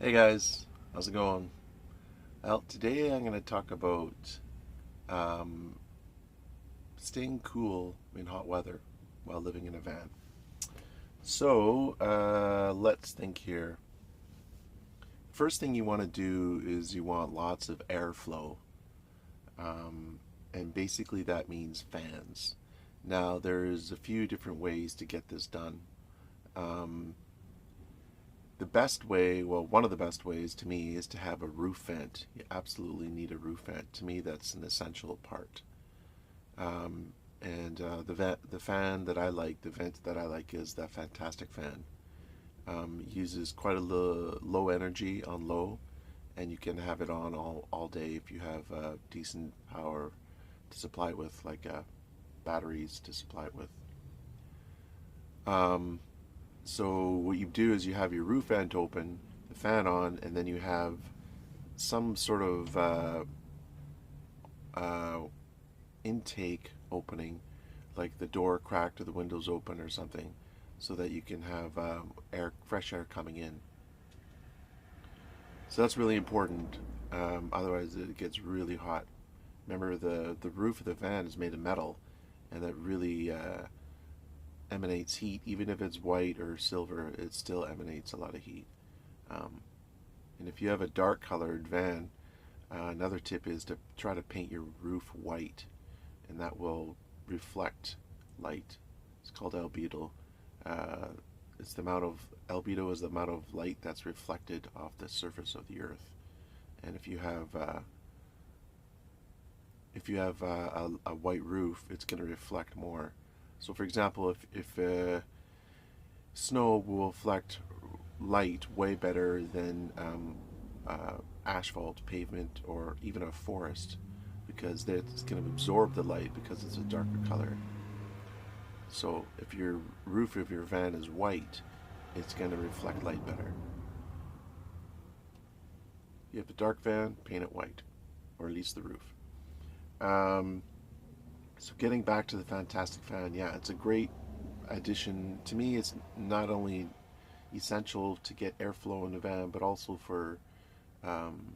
Hey guys, how's it going? Well, today I'm going to talk about um, staying cool in hot weather while living in a van. Let's think here. First thing you want to do is you want lots of airflow, um, and basically that means fans. Now, there's a few different ways to get this done. Um, the best way, well, one of the best ways to me is to have a roof vent. You absolutely need a roof vent. To me, that's an essential part. And the fan that I like, the vent that I like, is that Fantastic fan. It uses quite a low energy on low, and you can have it on all day if you have decent power to supply it with, like batteries to supply it with. Um, so what you do is you have your roof vent open, the fan on, and then you have some sort of uh, intake opening, like the door cracked or the windows open or something, so that you can have fresh air coming in. So that's really important. Otherwise, it gets really hot. Remember, the roof of the van is made of metal, and that really emanates heat. Even if it's white or silver, it still emanates a lot of heat. Um, and if you have a dark colored van, another tip is to try to paint your roof white, and that will reflect light. It's called albedo. Uh, it's the amount of albedo is the amount of light that's reflected off the surface of the Earth. And if you have a white roof, it's going to reflect more. So, for example, if snow will reflect light way better than asphalt pavement or even a forest, because it's going to absorb the light because it's a darker color. So if your roof of your van is white, it's going to reflect light better. You have a dark van, paint it white, or at least the roof. Um, so getting back to the Fantastic fan, yeah, it's a great addition. To me, it's not only essential to get airflow in the van, but also for um,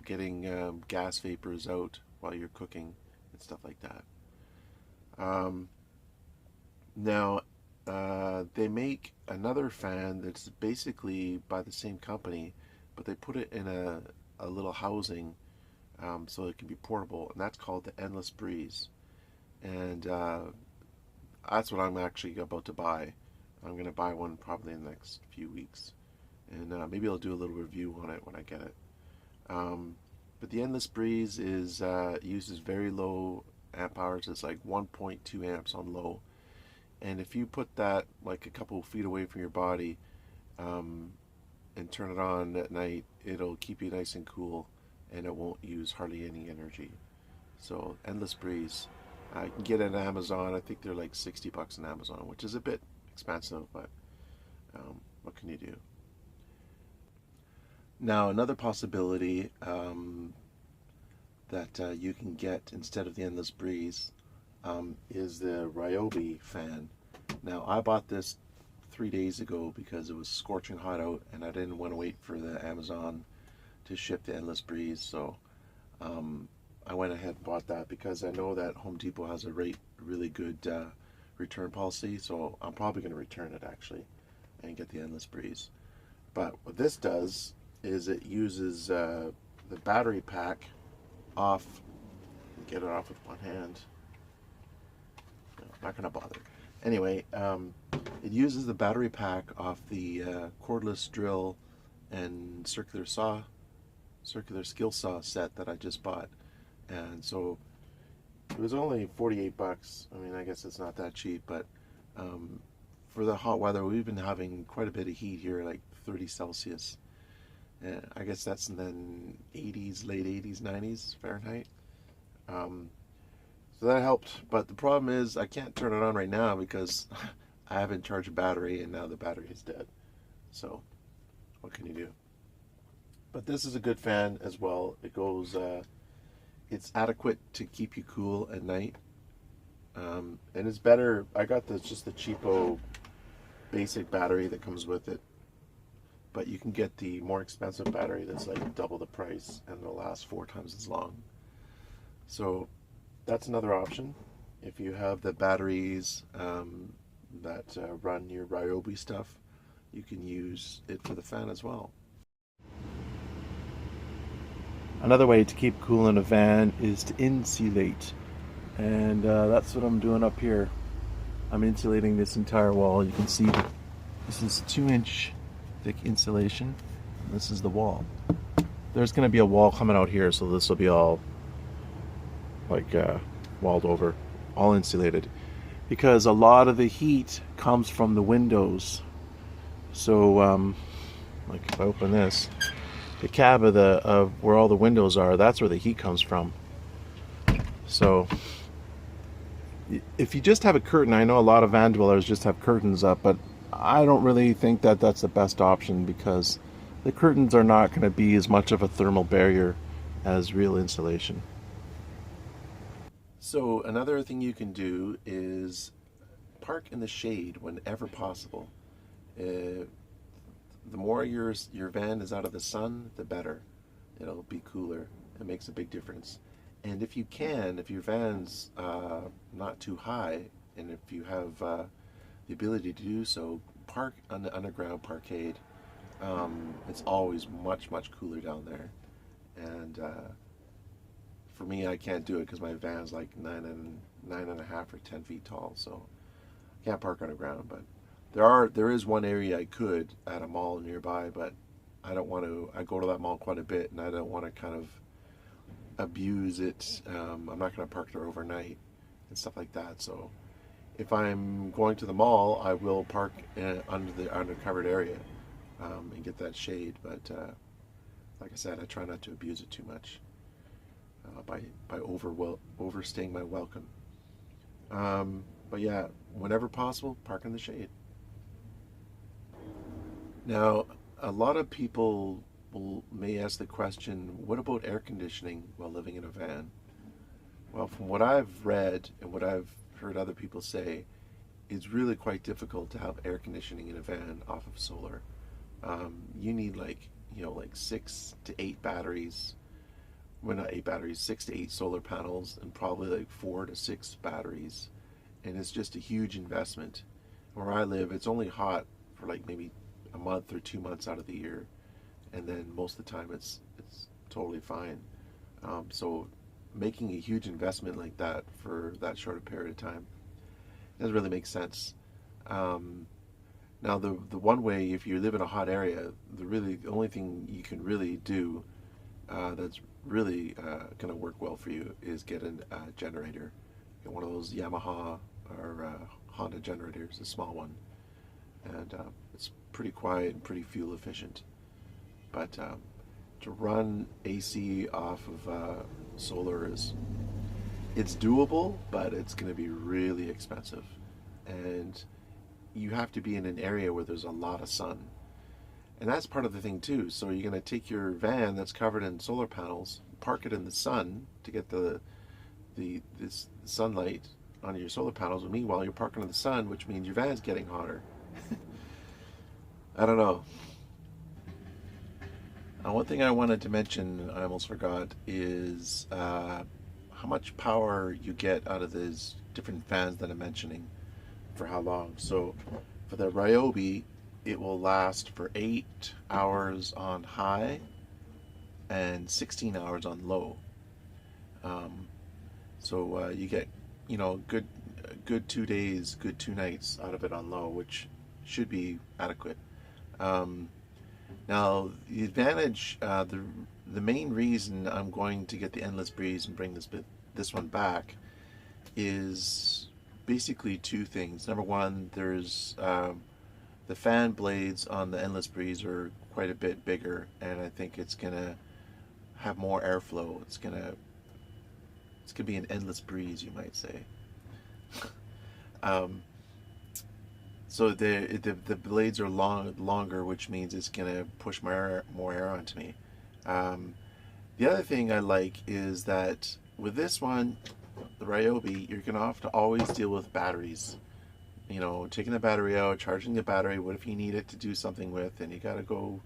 getting gas vapors out while you're cooking and stuff like that. Um, Now, they make another fan that's basically by the same company, but they put it in a little housing so it can be portable, and that's called the Endless Breeze. And that's what I'm actually about to buy. I'm going to buy one probably in the next few weeks, and maybe I'll do a little review on it when I get it. Um, but the Endless Breeze is uses very low amp hours. It's like 1.2 amps on low, and if you put that like a couple of feet away from your body um, and turn it on at night, it'll keep you nice and cool, and it won't use hardly any energy. So Endless Breeze, you can get it on Amazon. I think they're like $60 on Amazon, which is a bit expensive, but what can you do? Now another possibility that you can get instead of the Endless Breeze is the Ryobi fan. Now I bought this 3 days ago because it was scorching hot out, and I didn't want to wait for the Amazon to ship the Endless Breeze. So um, I went ahead and bought that because I know that Home Depot has a really good return policy. So I'm probably going to return it actually and get the Endless Breeze. But what this does is it uses the battery pack off. Get it off with one hand. No, I'm not going to bother. Anyway, it uses the battery pack off the cordless drill and circular skill saw set that I just bought, and so it was only $48. I mean, I guess it's not that cheap, but um, for the hot weather, we've been having quite a bit of heat here, like 30 Celsius. And I guess that's in the 80s, late 80s, 90s Fahrenheit. Um, so that helped, but the problem is I can't turn it on right now because I haven't charged a battery and now the battery is dead. So what can you do? But this is a good fan as well. It's adequate to keep you cool at night, and it's better. I got just the cheapo basic battery that comes with it, but you can get the more expensive battery that's like double the price and it'll last 4 times as long. So that's another option. If you have the batteries that run your Ryobi stuff, you can use it for the fan as well. Another way to keep cool in a van is to insulate, and that's what I'm doing up here. I'm insulating this entire wall. You can see this is 2-inch thick insulation. This is the wall. There's going to be a wall coming out here, so this will be all like walled over, all insulated, because a lot of the heat comes from the windows. So like if I open this, the cab of where all the windows are, that's where the heat comes from. So if you just have a curtain, I know a lot of van dwellers just have curtains up, but I don't really think that that's the best option, because the curtains are not going to be as much of a thermal barrier as real insulation. So another thing you can do is park in the shade whenever possible. The more your van is out of the sun, the better. It'll be cooler. It makes a big difference. And if you can, if your van's not too high, and if you have the ability to do so, park on the underground parkade. It's always much, much cooler down there. And for me, I can't do it because my van's like 9.5 or 10 feet tall, so I can't park underground. But there is one area I could at a mall nearby, but I don't want to. I go to that mall quite a bit, and I don't want to kind of abuse it. I'm not going to park there overnight and stuff like that. So if I'm going to the mall, I will park under the undercovered area and get that shade. But like I said, I try not to abuse it too much by overstaying my welcome. But yeah, whenever possible, park in the shade. Now, a lot of people may ask the question, what about air conditioning while living in a van? Well, from what I've read and what I've heard other people say, it's really quite difficult to have air conditioning in a van off of solar. You need like 6 to 8 batteries. Well, not 8 batteries, 6 to 8 solar panels, and probably like 4 to 6 batteries. And it's just a huge investment. Where I live, it's only hot for like maybe a month or 2 months out of the year, and then most of the time it's totally fine. So making a huge investment like that for that short a period of time doesn't really make sense. Now the one way, if you live in a hot area, the only thing you can really do that's really going to work well for you is get a generator. Get one of those Yamaha or Honda generators, a small one, and it's pretty quiet and pretty fuel efficient. But to run AC off of solar it's doable, but it's going to be really expensive, and you have to be in an area where there's a lot of sun. And that's part of the thing too. So you're going to take your van that's covered in solar panels, park it in the sun to get this sunlight on your solar panels. Meanwhile, you're parking in the sun, which means your van's getting hotter. I don't know. One thing I wanted to mention, I almost forgot, is how much power you get out of these different fans that I'm mentioning, for how long. So for the Ryobi, it will last for 8 hours on high and 16 hours on low. So you get, good 2 days, good 2 nights out of it on low, which should be adequate. Now, the advantage, the main reason I'm going to get the Endless Breeze and bring this one back is basically 2 things. Number one, there's the fan blades on the Endless Breeze are quite a bit bigger, and I think it's gonna have more airflow. It's gonna be an endless breeze, you might say. So the blades are longer, which means it's gonna push more air onto me. The other thing I like is that with this one, the Ryobi, you're gonna have to always deal with batteries. you know, taking the battery out, charging the battery. What if you need it to do something with, and you got to go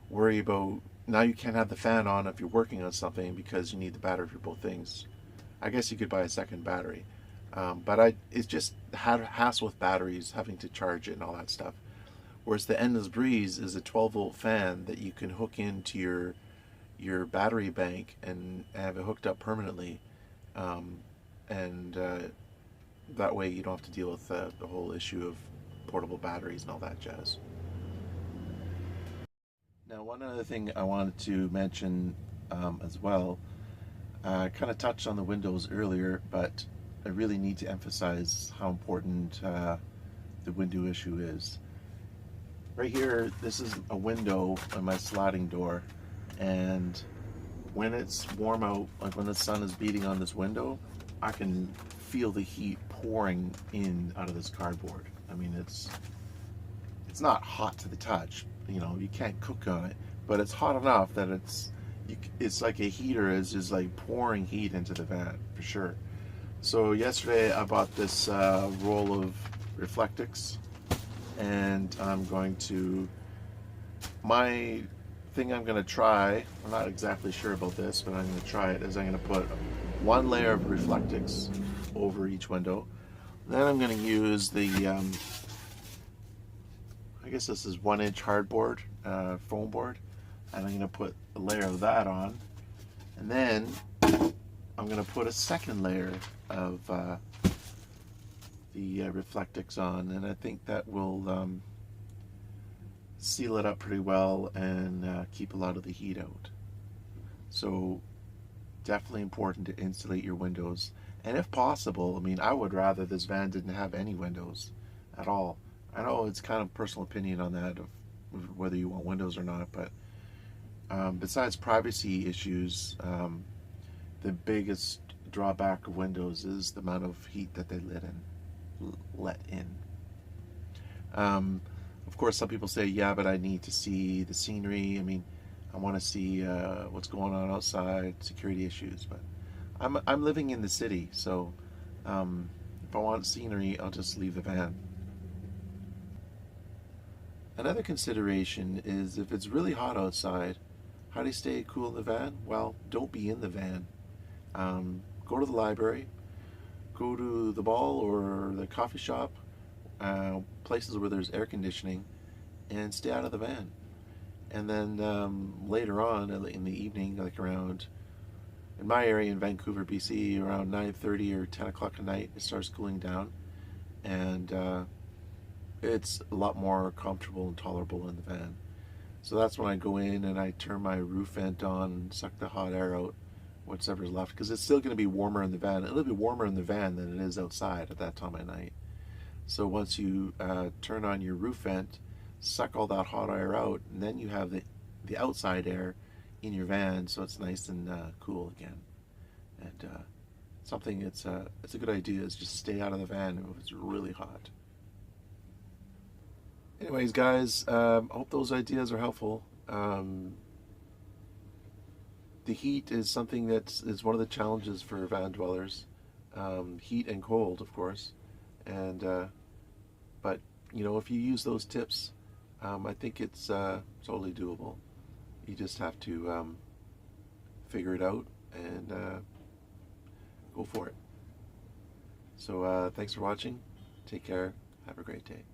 worry about, now you can't have the fan on if you're working on something because you need the battery for both things. I guess you could buy a second battery. But it's just hassle with batteries, having to charge it and all that stuff. Whereas the Endless Breeze is a 12-volt fan that you can hook into your battery bank and have it hooked up permanently, and that way you don't have to deal with the whole issue of portable batteries and all that jazz. Now, one other thing I wanted to mention as well, I kind of touched on the windows earlier, but I really need to emphasize how important the window issue is. Right here, this is a window on my sliding door, and when it's warm out, like when the sun is beating on this window, I can feel the heat pouring in out of this cardboard. I mean, it's not hot to the touch, you know, you can't cook on it, but it's hot enough that it's like a heater is just like pouring heat into the van for sure. So yesterday I bought this roll of Reflectix, and I'm going to, my thing I'm going to try, I'm not exactly sure about this, but I'm going to try it, is I'm going to put one layer of Reflectix over each window. Then I'm going to use the, I guess this is 1-inch hardboard, foam board, and I'm going to put a layer of that on. And then I'm going to put a second layer of the Reflectix on, and I think that will seal it up pretty well and keep a lot of the heat out. So definitely important to insulate your windows, and if possible, I mean, I would rather this van didn't have any windows at all. I know it's kind of personal opinion on that, of whether you want windows or not, but besides privacy issues, the biggest drawback of windows is the amount of heat that they let in. Of course, some people say, yeah, but I need to see the scenery. I mean, I want to see what's going on outside, security issues, but I'm living in the city, so if I want scenery, I'll just leave the van. Another consideration is if it's really hot outside, how do you stay cool in the van? Well, don't be in the van. Go to the library, go to the mall or the coffee shop, places where there's air conditioning, and stay out of the van. And then later on in the evening, like around, in my area in Vancouver, BC, around 9:30 or 10 o'clock at night, it starts cooling down, and it's a lot more comfortable and tolerable in the van. So that's when I go in and I turn my roof vent on and suck the hot air out, whatever's left, because it's still going to be warmer in the van. It'll be warmer in the van than it is outside at that time of night. So once you turn on your roof vent, suck all that hot air out, and then you have the outside air in your van, so it's nice and cool again. And something it's a good idea is just stay out of the van if it's really hot. Anyways, guys, I hope those ideas are helpful. The heat is something that is one of the challenges for van dwellers. Heat and cold, of course. And but you know, if you use those tips, I think it's totally doable. You just have to figure it out and go for it. So thanks for watching. Take care. Have a great day.